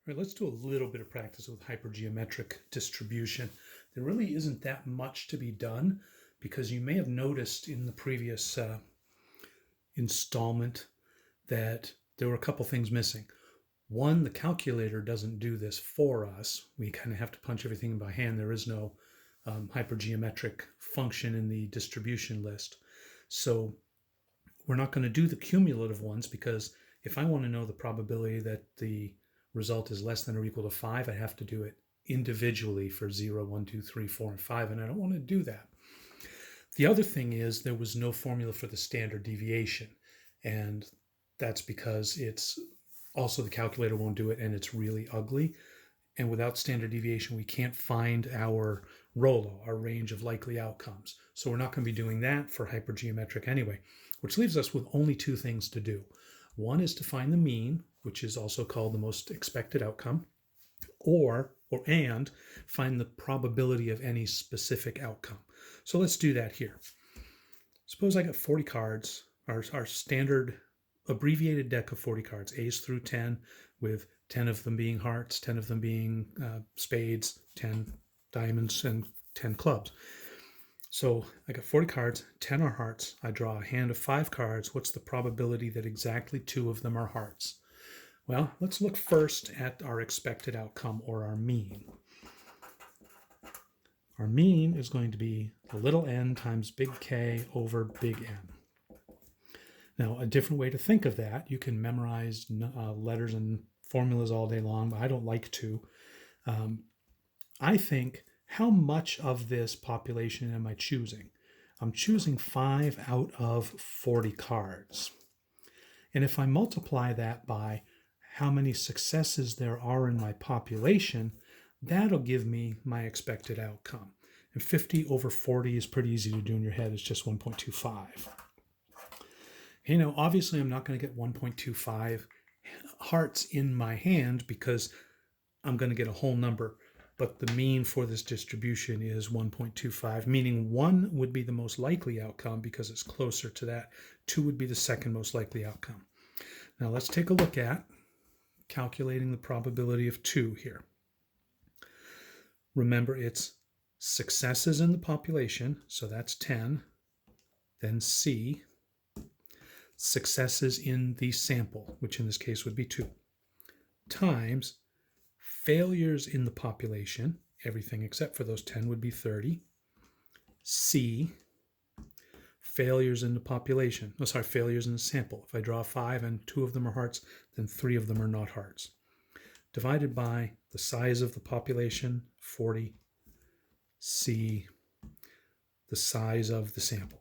All right, let's do a little bit of practice with hypergeometric distribution. There really isn't that much to be done because you may have noticed in the previous installment that there were a couple things missing. One, the calculator doesn't do this for us. We kind of have to punch everything in by hand. There is no hypergeometric function in the distribution list. So we're not going to do the cumulative ones because if I want to know the probability that the result is less than or equal to 5, I have to do it individually for 0, 1, 2, 3, 4, and 5, and I don't want to do that. The other thing is there was no formula for the standard deviation, and that's because it's also the calculator won't do it, and it's really ugly. And without standard deviation, we can't find our ROLO, our range of likely outcomes. So we're not going to be doing that for hypergeometric anyway, which leaves us with only two things to do. One is to find the mean, which is also called the most expected outcome, and find the probability of any specific outcome. So let's do that here. Suppose I got 40 cards, our standard abbreviated deck of 40 cards, A's through 10, with 10 of them being hearts, 10 of them being spades, 10 diamonds, and 10 clubs. So I got 40 cards, 10 are hearts. I draw a hand of 5 cards. What's the probability that exactly 2 of them are hearts? Well, let's look first at our expected outcome, or our mean. Our mean is going to be the little n times big K over big N. Now, a different way to think of that, you can memorize letters and formulas all day long, but I don't like to. I think, how much of this population am I choosing? I'm choosing 5 out of 40 cards. And if I multiply that by how many successes there are in my population, that'll give me my expected outcome. And 50 over 40 is pretty easy to do in your head. It's just 1.25. You know, obviously I'm not going to get 1.25 hearts in my hand because I'm going to get a whole number. But the mean for this distribution is 1.25, meaning 1 would be the most likely outcome because it's closer to that. 2 would be the second most likely outcome. Now let's take a look at calculating the probability of 2 here. Remember, it's successes in the population, so that's 10, then C, successes in the sample, which in this case would be 2, times failures in the population, everything except for those 10 would be 30, C, failures in the population, failures in the sample. If I draw 5 and 2 of them are hearts, then 3 of them are not hearts. Divided by the size of the population, 40, C, the size of the sample.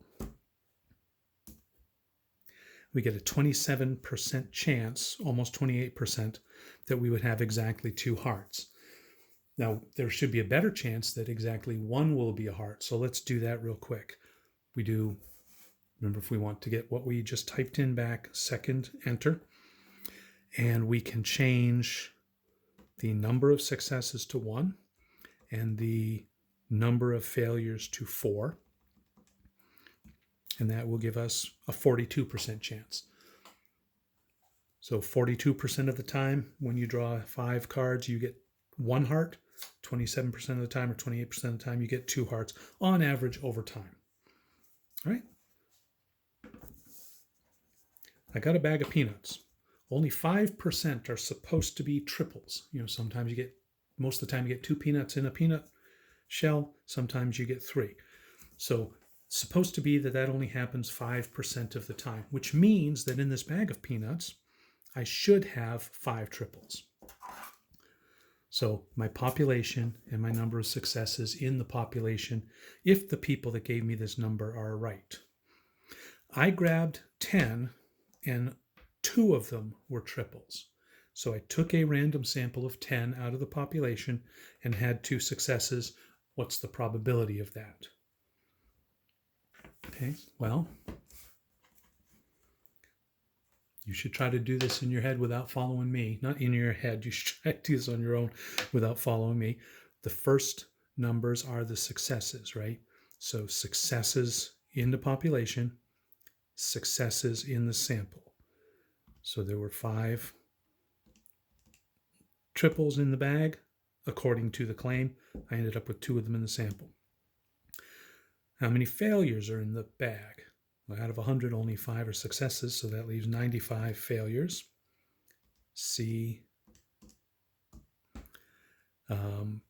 We get a 27% chance, almost 28%, that we would have exactly 2 hearts. Now, there should be a better chance that exactly 1 will be a heart. So let's do that real quick. We do, remember, if we want to get what we just typed in back, second enter, and we can change the number of successes to 1 and the number of failures to 4. And that will give us a 42% chance. So 42% of the time, when you draw 5 cards, you get 1 heart. 27% of the time, or 28% of the time, you get 2 hearts on average over time. All right? I got a bag of peanuts. Only 5% are supposed to be triples. You know, sometimes you get, most of the time you get 2 peanuts in a peanut shell. Sometimes you get 3. So supposed to be that only happens 5% of the time, which means that in this bag of peanuts, I should have 5 triples. So my population and my number of successes in the population, if the people that gave me this number are right. I grabbed 10 and 2 of them were triples. So I took a random sample of 10 out of the population and had 2 successes. What's the probability of that? Okay, well, you should try to do this in your head without following me. Not in your head, you should try to do this on your own without following me. The first numbers are the successes, right? So successes in the population, successes in the sample. So there were 5 triples in the bag, according to the claim. I ended up with 2 of them in the sample. How many failures are in the bag? Well, out of 100, only 5 are successes, so that leaves 95 failures. C, 10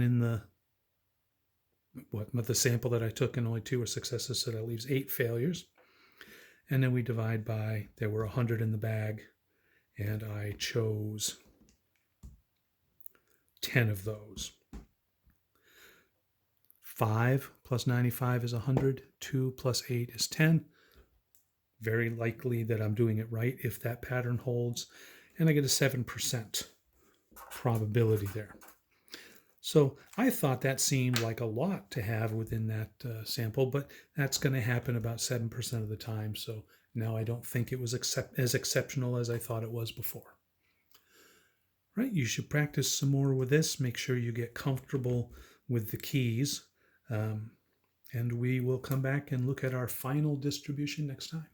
in the sample that I took, and only 2 are successes, so that leaves 8 failures. And then we divide by, there were 100 in the bag, and I chose 10 of those. 5 plus 95 is 100. 2 plus 8 is 10. Very likely that I'm doing it right if that pattern holds. And I get a 7% probability there. So I thought that seemed like a lot to have within that sample, but that's going to happen about 7% of the time. So now I don't think it was as exceptional as I thought it was before. Right, you should practice some more with this. Make sure you get comfortable with the keys. And we will come back and look at our final distribution next time.